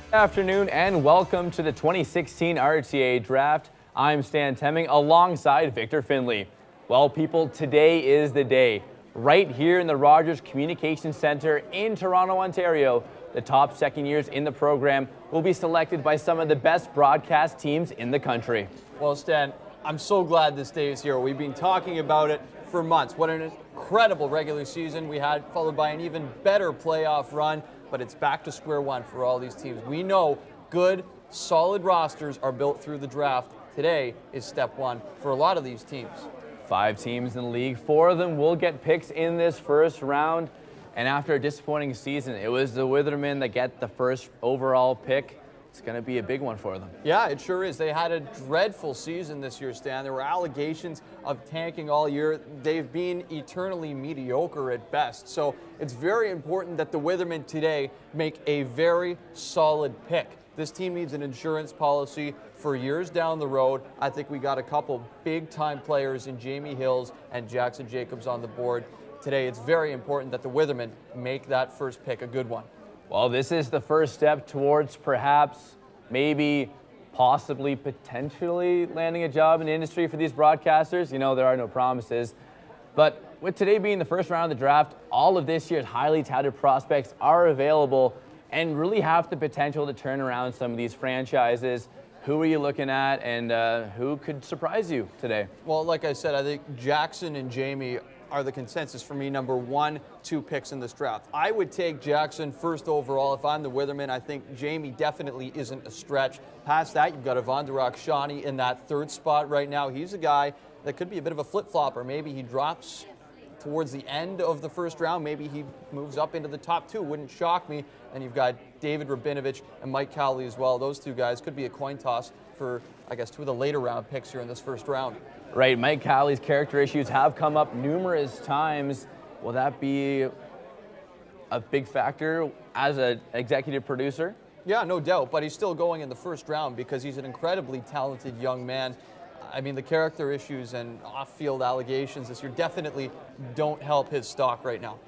Good afternoon and welcome to the 2016 RTA Draft. I'm Stan Temming alongside Victor Findlay. Well, people, today is the day. Right here in the Rogers Communications Centre in Toronto, Ontario, the top second years in the program will be selected by some of the best broadcast teams in the country. Well, Stan, I'm so glad this day is here. We've been talking about it for months. What an incredible regular season we had, followed by an even better playoff run. But it's back to square one for all these teams. We know good, solid rosters are built through the draft. Today is step one for a lot of these teams. 5 teams in the league. 4 of them will get picks in this first round. And after a disappointing season, it was the Withermen that get the first overall pick. It's going to be a big one for them. Yeah, it sure is. They had a dreadful season this year, Stan. There were allegations of tanking all year. They've been eternally mediocre at best. So it's very important that the Withermen today make a very solid pick. This team needs an insurance policy for years down the road. I think we got a couple big-time players in Jaime Hills and Jaxson Jacobs on the board. Today, it's very important that the Withermen make that first pick a good one. Well, this is the first step towards perhaps, maybe, possibly, potentially landing a job in the industry for these broadcasters. You know, there are no promises. But with today being the first round of the draft, all of this year's highly touted prospects are available and really have the potential to turn around some of these franchises. Who are you looking at, and who could surprise you today? Well, like I said, I think Jaxson and Jaime are the consensus for me, number 1, 2 picks in this draft. I would take Jaxson first overall. If I'm the Withermen, I think Jaime definitely isn't a stretch. Past that, you've got Derakhshani in that 3rd spot right now. He's a guy that could be a bit of a flip-flopper. Maybe he drops towards the end of the first round. Maybe he moves up into the top 2. Wouldn't shock me. And you've got Rabinovitch and Mike Cowley as well. Those 2 guys could be a coin toss for, I guess, 2 of the later round picks here in this first round. Right, Mike Cowley's character issues have come up numerous times. Will that be a big factor as an executive producer? Yeah, no doubt, but he's still going in the first round because he's an incredibly talented young man. I mean, the character issues and off-field allegations this year definitely don't help his stock right now.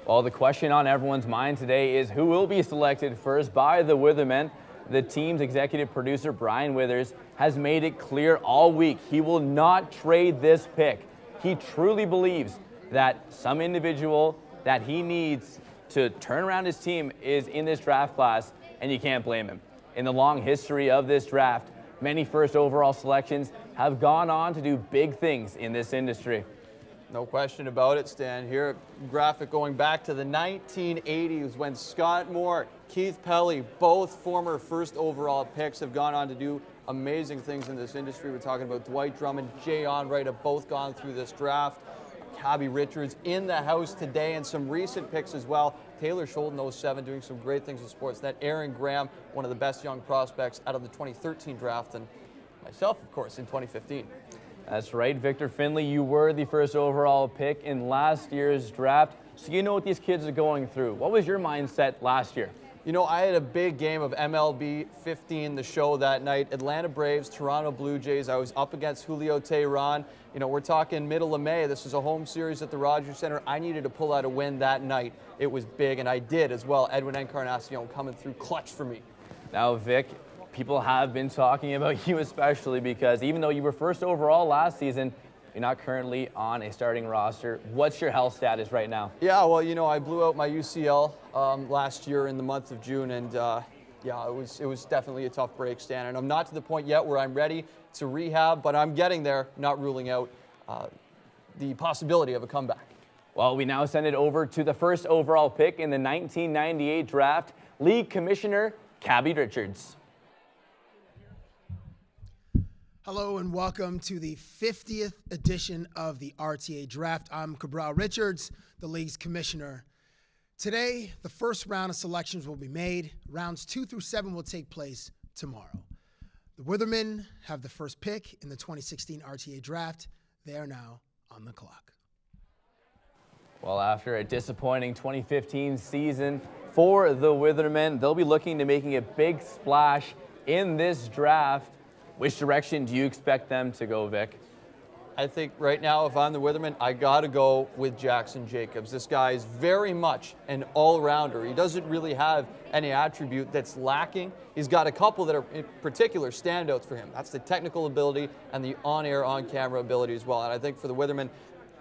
Well, the question on everyone's mind today is who will be selected first by the Withermen. The team's executive producer, Brian Withers, has made it clear all week he will not trade this pick. He truly believes that some individual that he needs to turn around his team is in this draft class, and you can't blame him. In the long history of this draft, many first overall selections have gone on to do big things in this industry. No question about it, Stan. Here, graphic going back to the 1980s when Scott Moore, Keith Pelly, both former first overall picks, have gone on to do amazing things in this industry. We're talking about Dwight Drummond, Jay Onrait have both gone through this draft. Cabbie Richards in the house today, and some recent picks as well. Taylor Scholden, 07, doing some great things in sports. That Aaron Graham, one of the best young prospects out of the 2013 draft, and myself, of course, in 2015. That's right, Victor Findlay, you were the first overall pick in last year's draft, so you know what these kids are going through. What was your mindset last year? You know, I had a big game of MLB 15, the show that night. Atlanta Braves, Toronto Blue Jays. I was up against Julio Teheran. You know, we're talking middle of May. This is a home series at the Rogers Centre. I needed to pull out a win that night. It was big, and I did as well. Edwin Encarnacion coming through clutch for me. Now, Vic, people have been talking about you especially because even though you were first overall last season, you're not currently on a starting roster. What's your health status right now? Yeah, well, you know, I blew out my UCL last year in the month of June, and yeah, it was definitely a tough break, Stan. And I'm not to the point yet where I'm ready to rehab, but I'm getting there, not ruling out the possibility of a comeback. Well, we now send it over to the first overall pick in the 1998 draft, League Commissioner Cabbie Richards. Hello and welcome to the 50th edition of the RTA Draft. I'm Cabral Richards, the league's commissioner. Today, the first round of selections will be made. Rounds 2 through 7 will take place tomorrow. The Withermen have the first pick in the 2016 RTA Draft. They are now on the clock. Well, after a disappointing 2015 season for the Withermen, they'll be looking to making a big splash in this draft. Which direction do you expect them to go, Vic? I think right now, if I'm the Withermen, I got to go with Jaxson Jacobs. This guy is very much an all-rounder. He doesn't really have any attribute that's lacking. He's got a couple that are in particular standouts for him. That's the technical ability and the on-air, on-camera ability as well. And I think for the Withermen,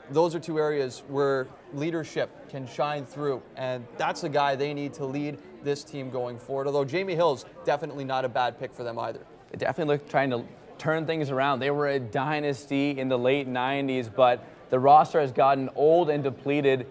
those are two areas where leadership can shine through, and that's the guy they need to lead this team going forward. Although Jamie Hill's definitely not a bad pick for them either. They definitely look trying to turn things around. They were a dynasty in the late 90s, but the roster has gotten old and depleted.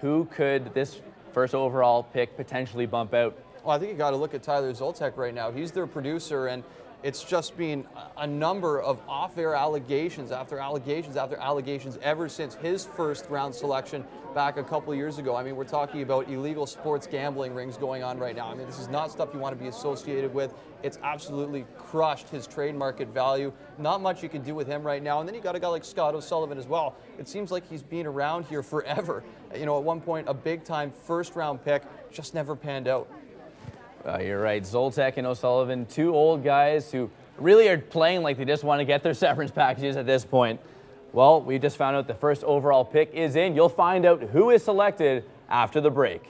Who could this first overall pick potentially bump out? Well, I think you got to look at Tyler Zoltek right now. He's their producer, and it's just been a number of off-air allegations after allegations after allegations ever since his first-round selection back a couple of years ago. I mean, we're talking about illegal sports gambling rings going on right now. I mean, this is not stuff you want to be associated with. It's absolutely crushed his trade market value. Not much you can do with him right now. And then you got a guy like Scott O'Sullivan as well. It seems like he's been around here forever. You know, at one point, a big-time first-round pick just never panned out. You're right. Zoltek and O'Sullivan, two old guys who really are playing like they just want to get their severance packages at this point. Well, we just found out the first overall pick is in. You'll find out who is selected after the break.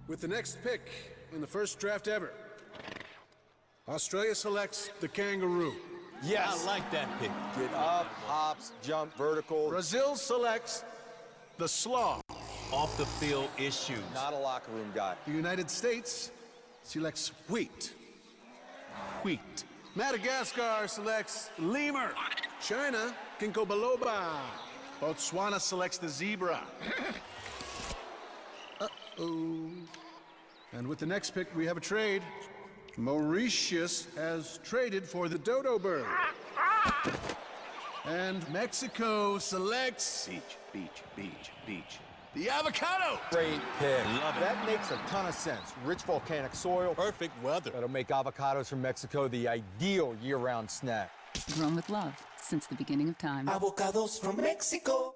With the next pick in the first draft ever, Australia selects the kangaroo. Yes. I like that pick. Get up, hops, jump, vertical. Brazil selects the sloth. Off the field issues. Not a locker room guy. The United States selects wheat. Wheat. Madagascar selects lemur. China, ginkgo biloba. Botswana selects the zebra. Uh-oh. And with the next pick, we have a trade. Mauritius has traded for the dodo bird. And Mexico selects... Beach. the avocado. Great pick. Love it. That makes a ton of sense. Rich volcanic soil. Perfect weather. That'll make avocados from Mexico the ideal year-round snack. Grown with love since the beginning of time. Avocados from Mexico.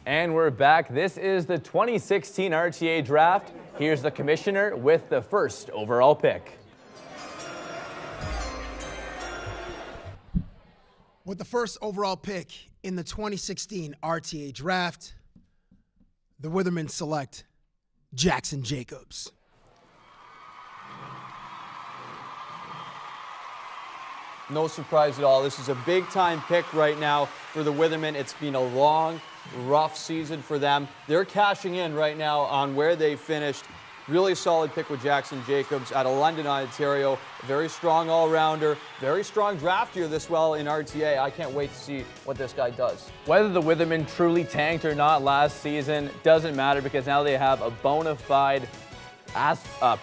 And we're back. This is the 2016 RTA Draft. Here's the commissioner with the first overall pick. With the first overall pick in the 2016 RTA Draft, the Withermen select Jaxson Jacobs. No surprise at all. This is a big-time pick right now for the Withermen. It's been a long, rough season for them. They're cashing in right now on where they finished. Really solid pick with Jaxson Jacobs out of London, Ontario. Very strong all-rounder. Very strong draft year this well in RTA. I can't wait to see what this guy does. Whether the Withermen truly tanked or not last season doesn't matter, because now they have a bona fide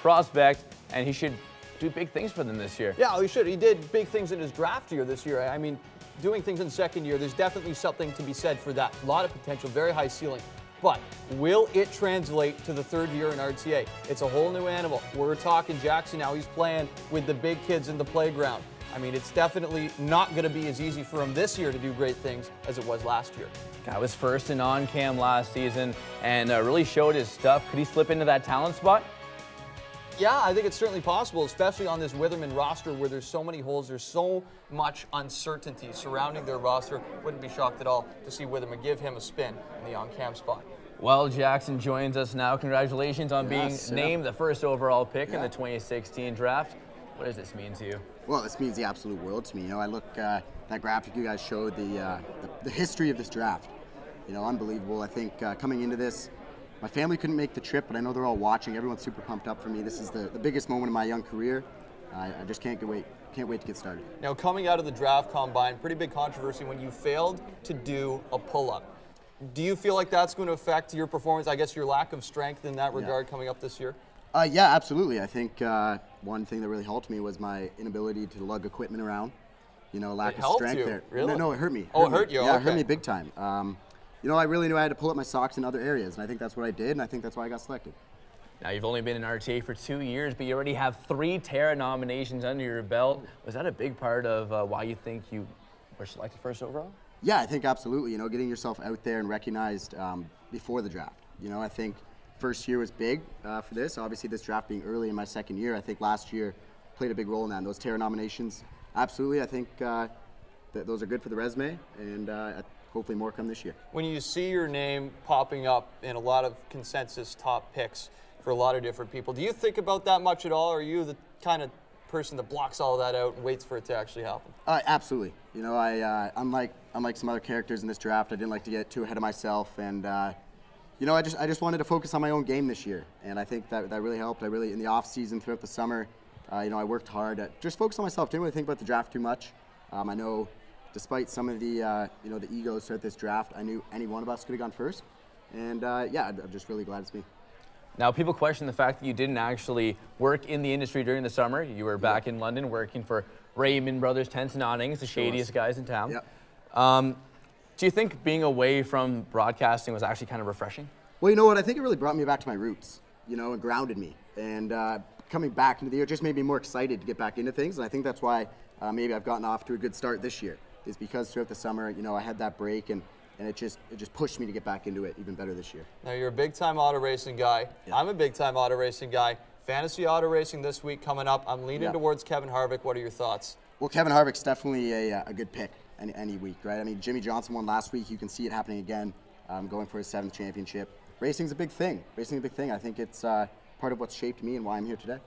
prospect, and he should do big things for them this year. Yeah, he should. He did big things in his draft year this year. I mean, doing things in second year, there's definitely something to be said for that. A lot of potential, very high ceiling. But will it translate to the third year in RTA? It's a whole new animal. We're talking Jaxson now. He's playing with the big kids in the playground. I mean, it's definitely not going to be as easy for him this year to do great things as it was last year. Guy was first in on-cam last season and really showed his stuff. Could he slip into that talent spot? Yeah, I think it's certainly possible, especially on this Withermen roster where there's so many holes, there's so much uncertainty surrounding their roster. Wouldn't be shocked at all to see Withermen give him a spin in the on-cam spot. Well, Jaxson joins us now. Congratulations on being named the first overall pick in the 2016 draft. What does this mean to you? Well, this means the absolute world to me. You know, I look that graphic you guys showed, the history of this draft. You know, unbelievable. I think coming into this, my family couldn't make the trip, but I know they're all watching. Everyone's super pumped up for me. This is the biggest moment of my young career. I just can't wait to get started. Now, coming out of the draft combine, pretty big controversy when you failed to do a pull-up. Do you feel like that's going to affect your performance, I guess your lack of strength in that regard coming up this year? Yeah, absolutely. I think one thing that really helped me was my inability to lug equipment around. You know, lack of strength there. Really? No, it hurt me. Oh, it hurt you? Yeah, okay. It hurt me big time. You know, I really knew I had to pull up my socks in other areas, and I think that's what I did, and I think that's why I got selected. Now, you've only been in RTA for 2 years, but you already have 3 Terra nominations under your belt. Was that a big part of why you think you were selected first overall? Yeah, I think absolutely. You know, getting yourself out there and recognized before the draft. You know, I think first year was big for this. Obviously, this draft being early in my second year, I think last year played a big role in that. And those Terra nominations, absolutely. I think that those are good for the resume, and hopefully more come this year. When you see your name popping up in a lot of consensus top picks for a lot of different people, do you think about that much at all, or are you the kind of person that blocks all that out and waits for it to actually happen? Absolutely. You know, unlike some other characters in this draft, I didn't like to get too ahead of myself, and you know, I just wanted to focus on my own game this year, and I think that really helped. I really, in the off season throughout the summer, you know, I worked hard at just focus on myself. Didn't really think about the draft too much. I know, despite some of the you know, the egos throughout this draft, I knew any one of us could have gone first, and yeah, I'm just really glad it's me. Now, people question the fact that you didn't actually work in the industry during the summer. You were back in London working for Raymond Brothers Tents and Awnings, the shadiest guys in town. Yep. Do you think being away from broadcasting was actually kind of refreshing? Well, you know what? I think it really brought me back to my roots, you know, and grounded me. And coming back into the year just made me more excited to get back into things. And I think that's why maybe I've gotten off to a good start this year, is because throughout the summer, you know, I had that break, and it just pushed me to get back into it even better this year. Now, you're a big-time auto racing guy. Yeah. I'm a big-time auto racing guy. Fantasy auto racing this week coming up. I'm leaning towards Kevin Harvick. What are your thoughts? Well, Kevin Harvick's definitely a good pick any week, right? I mean, Jimmy Johnson won last week. You can see it happening again, going for his 7th championship. Racing's a big thing. Racing's a big thing. I think it's part of what's shaped me and why I'm here today.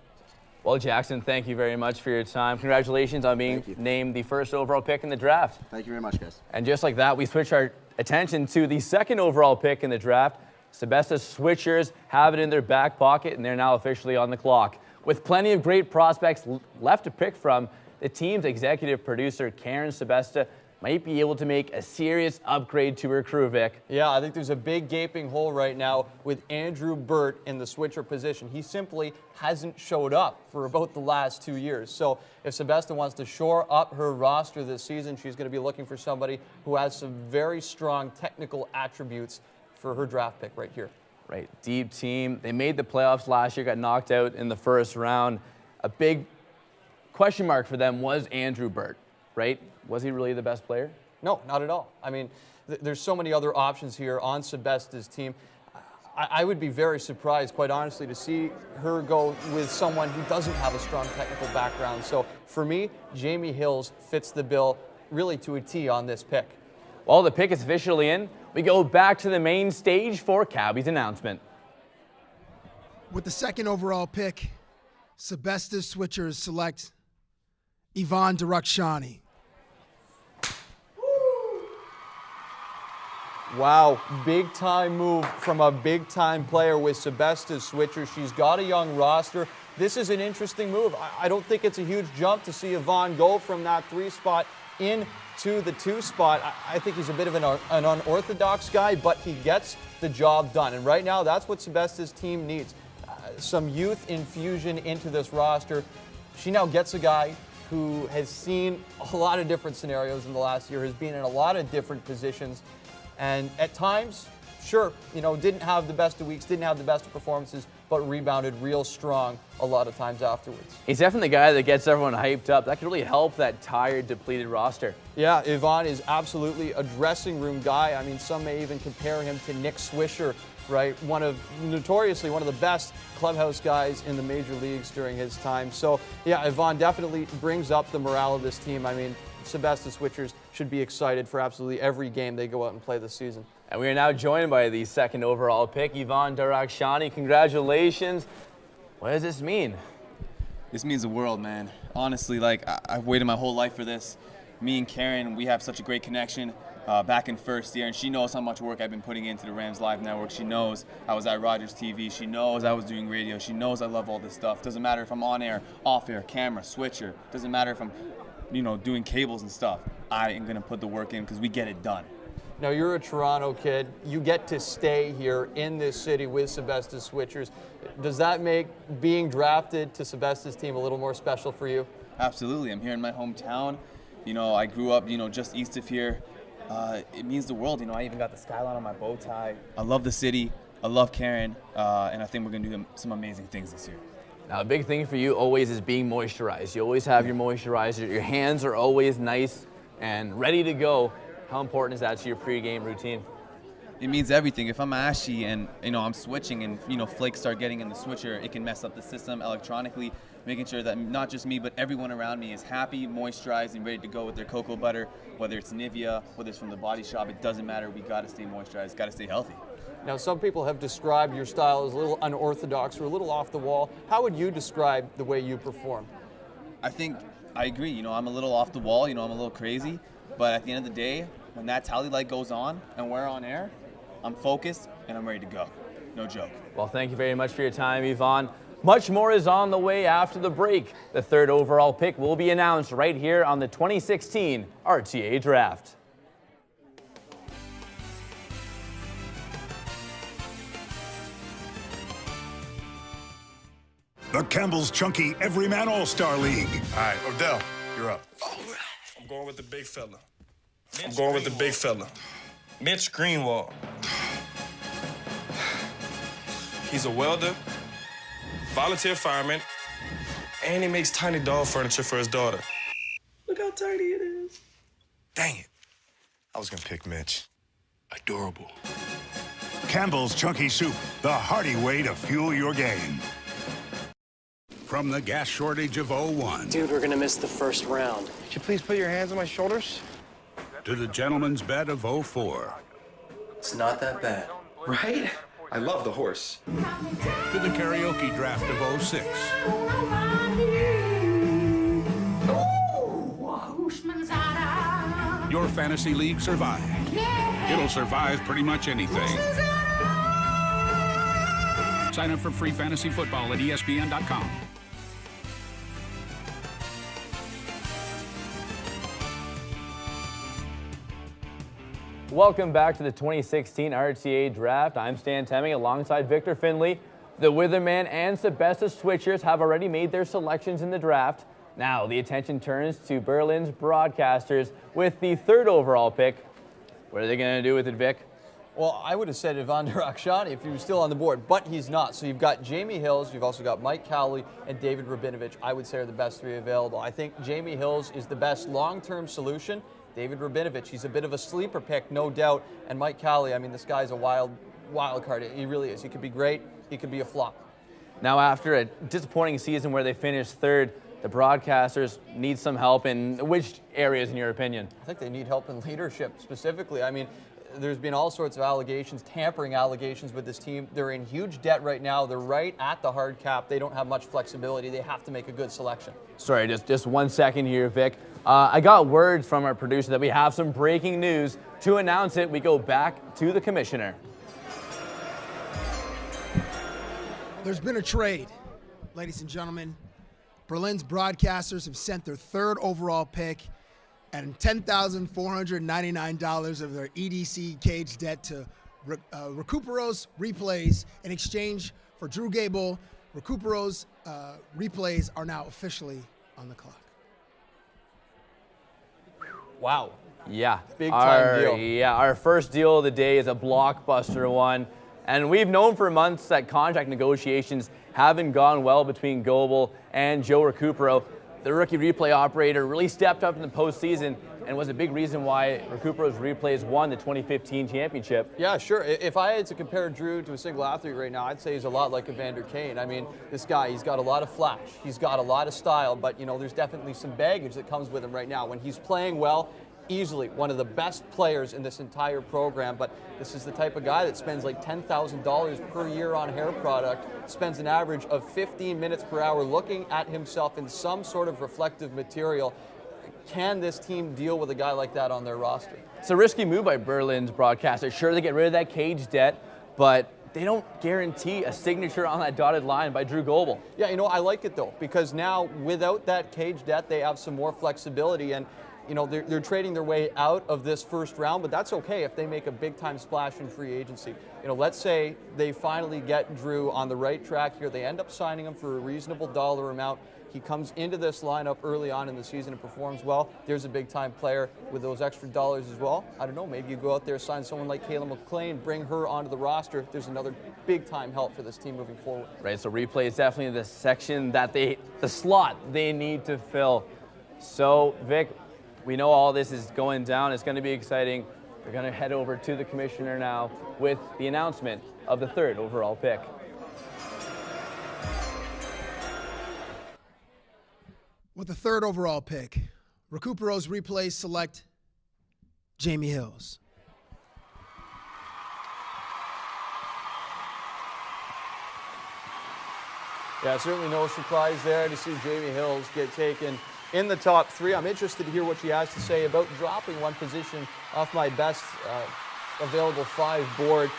Well, Jaxson, thank you very much for your time. Congratulations on being named the first overall pick in the draft. Thank you very much, guys. And just like that, we switch our attention to the 2nd overall pick in the draft. Sebesta Switchers have it in their back pocket, and they're now officially on the clock. With plenty of great prospects left to pick from, the team's executive producer, Karen Sebesta, might be able to make a serious upgrade to her crew, Vic. Yeah, I think there's a big gaping hole right now with Andrew Burt in the switcher position. He simply hasn't showed up for about the last 2 years. So if Sebesta wants to shore up her roster this season, she's going to be looking for somebody who has some very strong technical attributes for her draft pick right here. Right, deep team. They made the playoffs last year, got knocked out in the first round. A big question mark for them was Andrew Burt, right? Was he really the best player? No, not at all. I mean, there's so many other options here on Sebesta's team. I would be very surprised, quite honestly, to see her go with someone who doesn't have a strong technical background. So for me, Jamie Hills fits the bill really to a T on this pick. Well, the pick is officially in. We go back to the main stage for Cabbie's announcement. With the 2nd overall pick, Sebesta Switchers select Yvonne Derakhshani. Wow, big-time move from a big-time player with Sebesta Switchers. She's got a young roster. This is an interesting move. I don't think it's a huge jump to see Yvonne go from that 3 spot into the 2 spot. I think he's a bit of an unorthodox guy, but he gets the job done. And right now, that's what Sebesta's team needs. Some youth infusion into this roster. She now gets a guy who has seen a lot of different scenarios in the last year, has been in a lot of different positions, and at times, sure, you know, didn't have the best of weeks, didn't have the best of performances, but rebounded real strong a lot of times afterwards. He's definitely the guy that gets everyone hyped up. That could really help that tired, depleted roster. Yeah, Yvonne is absolutely a dressing room guy. I mean, some may even compare him to Nick Swisher, right? Notoriously one of the best clubhouse guys in the major leagues during his time. So, yeah, Yvonne definitely brings up the morale of this team. I mean, Sebesta Switchers should be excited for absolutely every game they go out and play this season. And we are now joined by the 2nd overall pick, Yvonne Derakhshani. Congratulations. What does this mean? This means the world, man. Honestly, like, I've waited my whole life for this. Me and Karen, we have such a great connection back in first year, and she knows how much work I've been putting into the Rams Live Network. She knows I was at Rogers TV. She knows I was doing radio. She knows I love all this stuff. Doesn't matter if I'm on air, off air, camera, switcher. Doesn't matter if I'm, you know, doing cables and stuff. I am going to put the work in because we get it done. Now, you're a Toronto kid. You get to stay here in this city with Sebesta Switchers. Does that make being drafted to Sebesta's team a little more special for you? Absolutely. I'm here in my hometown. You know, I grew up, you know, just east of here. It means the world. You know, I even got the skyline on my bow tie. I love the city. I love Karen, and I think we're going to do some amazing things this year. Now, a big thing for you always is being moisturized. You always have your moisturizer. Your hands are always nice and ready to go. How important is that to your pregame routine? It means everything. If I'm ashy and I'm switching and flakes start getting in the switcher, it can mess up the system electronically, making sure that not just me but everyone around me is happy, moisturized, and ready to go with their cocoa butter, whether it's Nivea, whether it's from the Body Shop. It doesn't matter. We got to stay moisturized, got to stay healthy. Now, some people have described your style as a little unorthodox or a little off the wall. How would you describe the way you perform? I think I agree. I'm a little off the wall. I'm a little crazy. But at the end of the day, when that tally light goes on and we're on air, I'm focused and I'm ready to go. No joke. Well, thank you very much for your time, Yvonne. Much more is on the way after the break. The third overall pick will be announced right here on the 2016 RTA Draft. The Campbell's Chunky Everyman All-Star League. All right, Odell, you're up. I'm going with the big fella. Mitch Greenwald. He's a welder, volunteer fireman, and he makes tiny doll furniture for his daughter. Look how tiny it is. Dang it. I was going to pick Mitch. Adorable. Campbell's Chunky Soup, the hearty way to fuel your game. From the gas shortage of 01. Dude, we're gonna miss the first round. Could you please put your hands on my shoulders? To the gentleman's bet of 04. It's not that bad. Right? I love the horse. To the karaoke draft of 06. Your fantasy league survived. It'll survive pretty much anything. Sign up for free fantasy football at ESPN.com. Welcome back to the 2016 RTA Draft. I'm Stan Temming alongside Victor Findlay. The Witherman and Sebesta Switchers have already made their selections in the draft. Now the attention turns to Berlin's Broadcasters with the third overall pick. What are they going to do with it, Vic? Well, I would have said Ivan Derakhshani if he was still on the board, but he's not. So you've got Jaime Hills, you've also got Mike Cowley, and David Rabinovitch, I would say, are the best three available. I think Jaime Hills is the best long-term solution. David Rabinovitch, he's a bit of a sleeper pick, no doubt. And Mike Cowley, I mean, this guy's a wild card. He really is. He could be great. He could be a flop. Now, after a disappointing season where they finished third, the Broadcasters need some help in which areas, in your opinion? I think they need help in leadership specifically. I mean, there's been all sorts of allegations, tampering allegations with this team. They're in huge debt right now. They're right at the hard cap. They don't have much flexibility. They have to make a good selection. Sorry, just 1 second here, Vic. I got word from our producer that we have some breaking news. To announce it, we go back to the commissioner. There's been a trade, ladies and gentlemen. Berlin's Broadcasters have sent their third overall pick and $10,499 of their EDC cage debt to Recuperos Replays in exchange for Drew Gable. Recuperos Replays are now officially on the clock. Wow. Yeah. Big time deal. Yeah, our first deal of the day is a blockbuster one. And we've known for months that contract negotiations haven't gone well between Gable and Joe Recupero. The rookie replay operator really stepped up in the postseason and was a big reason why Recupero's Replays won the 2015 championship. Yeah, sure. If I had to compare Drew to a single athlete right now, I'd say he's a lot like Evander Kane. I mean, this guy, he's got a lot of flash. He's got a lot of style, but, there's definitely some baggage that comes with him right now. When he's playing well, easily one of the best players in this entire program, but this is the type of guy that spends like $10,000 per year on hair product, spends an average of 15 minutes per hour looking at himself in some sort of reflective material. Can this team deal with a guy like that on their roster? It's a risky move by Berlin's Broadcaster. Sure, they get rid of that cage debt, but they don't guarantee a signature on that dotted line by Drew Gable. Yeah, I like it though, because now without that cage debt, they have some more flexibility. And you know, they're trading their way out of this first round, but that's okay if they make a big-time splash in free agency. You know, let's say they finally get Drew on the right track here. They end up signing him for a reasonable dollar amount. He comes into this lineup early on in the season and performs well. There's a big-time player with those extra dollars as well. I don't know, maybe you go out there, sign someone like Kayla McLean, bring her onto the roster. There's another big-time help for this team moving forward. Right, so replay is definitely the section that the slot they need to fill. So, Vic, we know all this is going down. It's going to be exciting. We're going to head over to the commissioner now with the announcement of the 3rd overall pick. With the 3rd overall pick, Recupero's replays select Jaime Hills. Yeah, certainly no surprise there to see Jaime Hills get taken in the top 3. I'm interested to hear what she has to say about dropping one position off my best available 5 board.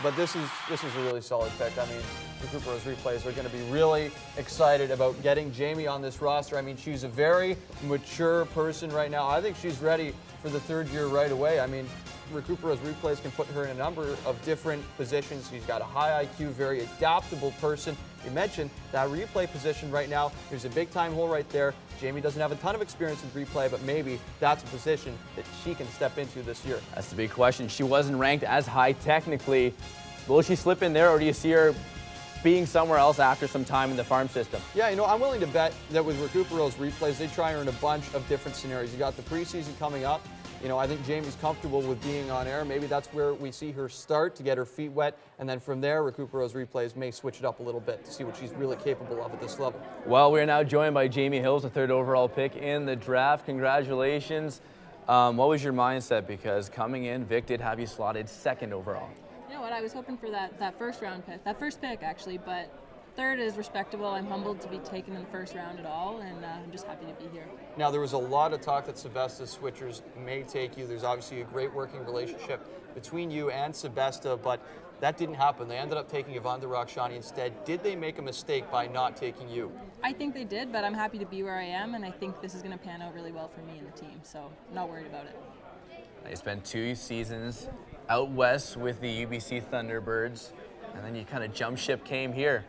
But this is a really solid pick. I mean, Recupero's replays are going to be really excited about getting Jaime on this roster. I mean, she's a very mature person right now. I think she's ready for the 3rd year right away. I mean, Recupero's replays can put her in a number of different positions. She's got a high IQ, very adaptable person. You mentioned that replay position right now. There's a big-time hole right there. Jaime doesn't have a ton of experience with replay, but maybe that's a position that she can step into this year. That's the big question. She wasn't ranked as high technically. Will she slip in there, or do you see her being somewhere else after some time in the farm system? Yeah, you know, I'm willing to bet that with Recupero's replays, they try her in a bunch of different scenarios. You got the preseason coming up. You know, I think Jamie's comfortable with being on air. Maybe that's where we see her start to get her feet wet. And then from there, Recupero's replays may switch it up a little bit to see what she's really capable of at this level. Well, we're now joined by Jaime Hills, the 3rd overall pick in the draft. Congratulations. What was your mindset? Because coming in, Vic did have you slotted 2nd overall. You know what? I was hoping for that first round pick, that first pick actually, but 3rd is respectable. I'm humbled to be taken in the 1st round at all, and I'm just happy to be here. Now, there was a lot of talk that Sebesta's switchers may take you. There's obviously a great working relationship between you and Sebesta, but that didn't happen. They ended up taking Yvonne Derakhshani instead. Did they make a mistake by not taking you? I think they did, but I'm happy to be where I am, and I think this is going to pan out really well for me and the team, so I'm not worried about it. You spent 2 seasons out west with the UBC Thunderbirds, and then you kind of jump ship came here.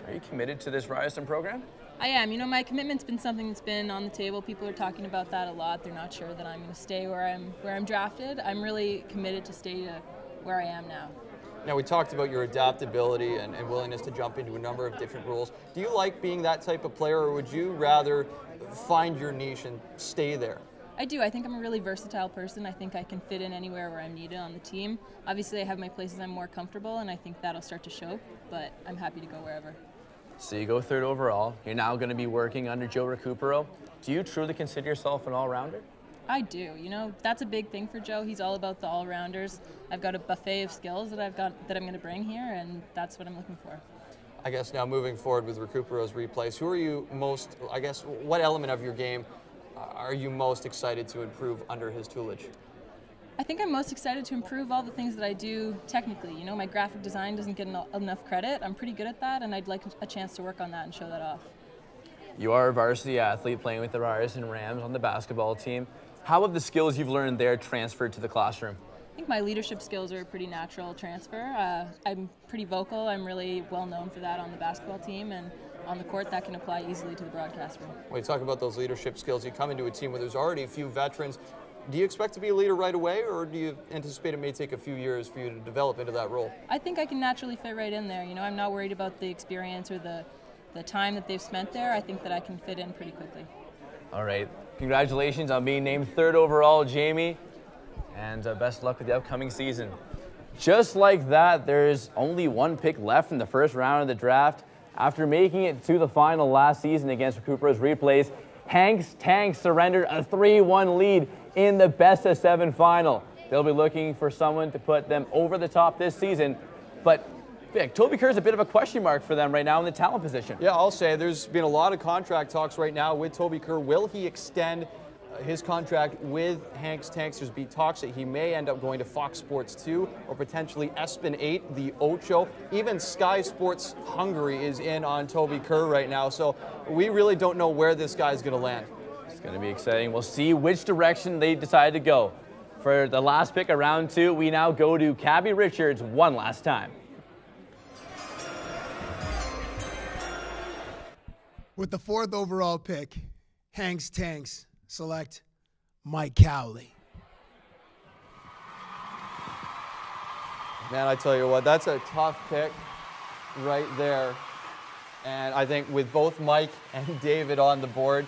Are you committed to this Ryerson program? I am. You know, my commitment's been something that's been on the table. People are talking about that a lot. They're not sure that I'm going to stay where I'm drafted. I'm really committed to stay to where I am now. Now, we talked about your adaptability and willingness to jump into a number of different roles. Do you like being that type of player, or would you rather find your niche and stay there? I do. I think I'm a really versatile person. I think I can fit in anywhere where I'm needed on the team. Obviously, I have my places I'm more comfortable, and I think that'll start to show, but I'm happy to go wherever. So you go 3rd overall. You're now going to be working under Joe Recupero. Do you truly consider yourself an all-rounder? I do. You know, that's a big thing for Joe. He's all about the all-rounders. I've got a buffet of skills that I'm going to bring here, and that's what I'm looking for. I guess now moving forward with Recupero's replays, who are you most, I guess, what element of your game are you most excited to improve under his tutelage? I think I'm most excited to improve all the things that I do technically. You know, my graphic design doesn't get enough credit. I'm pretty good at that, and I'd like a chance to work on that and show that off. You are a varsity athlete playing with the Ryerson Rams on the basketball team. How have the skills you've learned there transferred to the classroom? I think my leadership skills are a pretty natural transfer. I'm pretty vocal. I'm really well known for that on the basketball team, and on the court that can apply easily to the broadcast room. When you talk about those leadership skills, you come into a team where there's already a few veterans. Do you expect to be a leader right away, or do you anticipate it may take a few years for you to develop into that role? I think I can naturally fit right in there. You know, I'm not worried about the experience or the time that they've spent there. I think that I can fit in pretty quickly. All right. Congratulations on being named 3rd overall, Jaime, and best luck with the upcoming season. Just like that, there's only 1 pick left in the 1st round of the draft. After making it to the final last season against Recupero's replays, Hanks Tank surrendered a 3-1 lead in the best-of-7 final. They'll be looking for someone to put them over the top this season. But, Vic, Toby Kerr is a bit of a question mark for them right now in the talent position. Yeah, I'll say there's been a lot of contract talks right now with Toby Kerr. Will he extend his contract with Hanks Tanks? There's been talks that he may end up going to Fox Sports 2 or potentially ESPN 8, the Ocho. Even Sky Sports Hungary is in on Toby Kerr right now. So we really don't know where this guy's going to land. Going to be exciting. We'll see which direction they decide to go. For the last pick of round 2, we now go to Cabbie Richards one last time. With the 4th overall pick, Hanks Tanks select Mike Cowley. Man, I tell you what, that's a tough pick right there. And I think with both Mike and David on the board,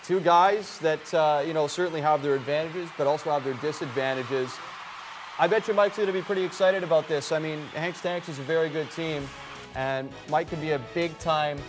two guys that, certainly have their advantages, but also have their disadvantages. I bet you Mike's going to be pretty excited about this. I mean, Hanks Tanks is a very good team, and Mike can be a big-time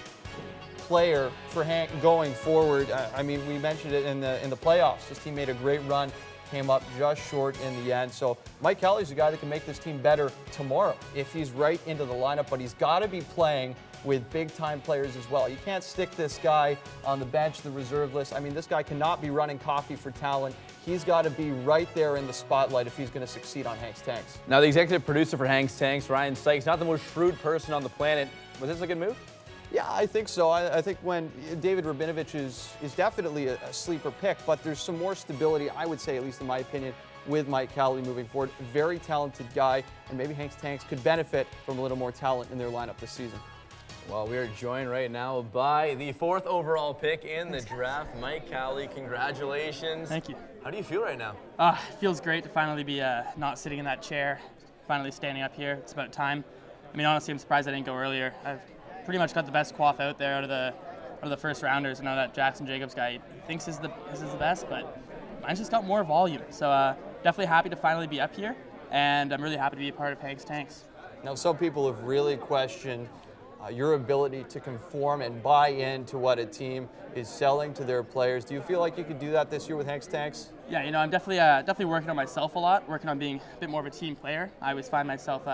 player for Hank going forward. I mean, we mentioned it in the playoffs. This team made a great run, came up just short in the end. So Mike Cowley's a guy that can make this team better tomorrow if he's right into the lineup, but he's got to be playing with big-time players as well. You can't stick this guy on the bench, the reserve list. I mean, this guy cannot be running coffee for talent. He's got to be right there in the spotlight if he's going to succeed on Hanks Tanks. Now, the executive producer for Hanks Tanks, Ryan Sykes, not the most shrewd person on the planet. Was this a good move? Yeah, I think so. I think when David Rabinovitch is definitely a sleeper pick, but there's some more stability, I would say, at least in my opinion, with Mike Cowley moving forward. Very talented guy, and maybe Hanks Tanks could benefit from a little more talent in their lineup this season. Well, we are joined right now by the 4th overall pick in the draft, Mike Cowley. Congratulations. Thank you. How do you feel right now? It feels great to finally be not sitting in that chair, finally standing up here. It's about time. I mean, honestly, I'm surprised I didn't go earlier. I've pretty much got the best quaff out there out of the first rounders. I know that Jaxson Jacobs guy he thinks is the best, but mine's just got more volume. So definitely happy to finally be up here, and I'm really happy to be a part of Hanks Tanks. Now, some people have really questioned your ability to conform and buy into what a team is selling to their players. Do you feel like you could do that this year with Hanks Tanks? Yeah, I'm definitely working on myself a lot, working on being a bit more of a team player. I always find myself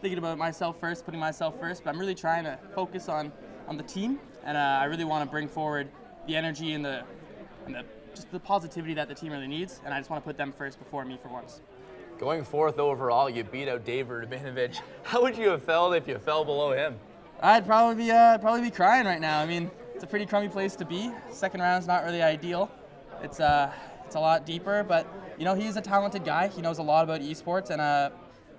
thinking about myself first, putting myself first, but I'm really trying to focus on the team, and I really want to bring forward the energy and just the positivity that the team really needs, and I just want to put them first before me for once. Going 4th overall, you beat out David Rabinovitch. How would you have felt if you fell below him? I'd probably be crying right now. I mean, it's a pretty crummy place to be. Second round's not really ideal. It's a lot deeper, but he's a talented guy. He knows a lot about esports, and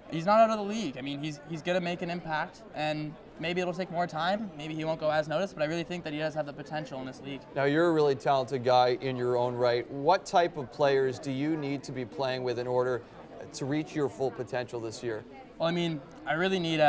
he's not out of the league. I mean, he's going to make an impact, and maybe it'll take more time. Maybe he won't go as noticed, but I really think that he does have the potential in this league. Now, you're a really talented guy in your own right. What type of players do you need to be playing with in order to reach your full potential this year? Well, I mean, I really need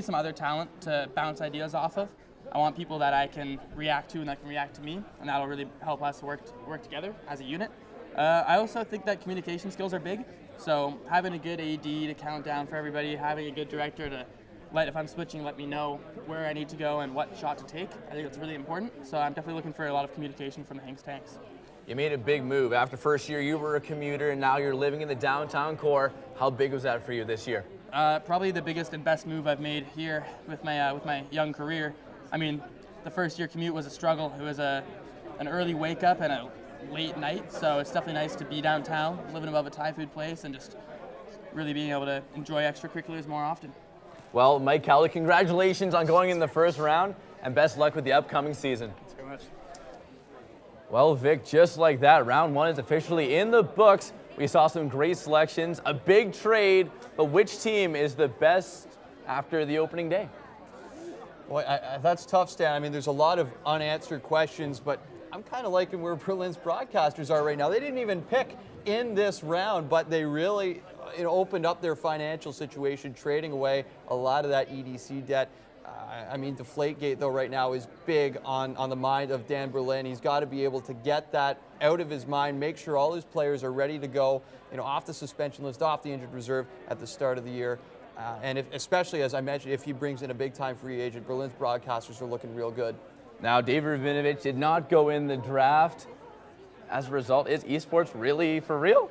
some other talent to bounce ideas off of. I want people that I can react to and that can react to me, and that'll really help us work together as a unit. I also think that communication skills are big, so having a good AD to count down for everybody, having a good director to if I'm switching, let me know where I need to go and what shot to take. I think that's really important, so I'm definitely looking for a lot of communication from the Hanks Tanks. You made a big move. After first year, you were a commuter, and now you're living in the downtown core. How big was that for you this year? Probably the biggest and best move I've made here with my young career. I mean, the first year commute was a struggle. It was an early wake up and a late night, so it's definitely nice to be downtown, living above a Thai food place, and just really being able to enjoy extracurriculars more often. Well, Mike Cowley, congratulations on going in the first round, and best luck with the upcoming season. Thanks very much. Well, Vic, just like that, round 1 is officially in the books. We saw some great selections, a big trade, but which team is the best after the opening day? Boy, that's tough, Stan. I mean, there's a lot of unanswered questions, but I'm kind of liking where Berlin's broadcasters are right now. They didn't even pick in this round, but they really opened up their financial situation, trading away a lot of that EDC debt. I mean, Deflategate, though, right now is big on the mind of Dan Berlin. He's got to be able to get that out of his mind, make sure all his players are ready to go, off the suspension list, off the injured reserve at the start of the year. And especially, as I mentioned, if he brings in a big-time free agent, Berlin's broadcasters are looking real good. Now, David Rabinovitch did not go in the draft. As a result, is esports really for real?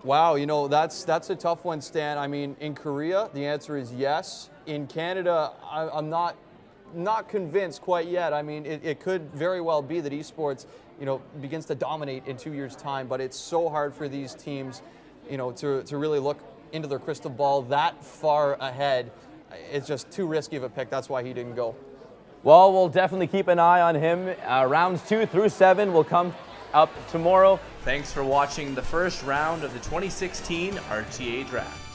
Wow, that's a tough one, Stan. I mean, in Korea, the answer is yes. In Canada, I'm not convinced quite yet. I mean, it could very well be that esports, begins to dominate in 2 years' time, but it's so hard for these teams, to really look into their crystal ball that far ahead. It's just too risky of a pick. That's why he didn't go. Well, we'll definitely keep an eye on him. Rounds 2 through 7 will come up tomorrow. Thanks for watching the first round of the 2016 RTA Draft.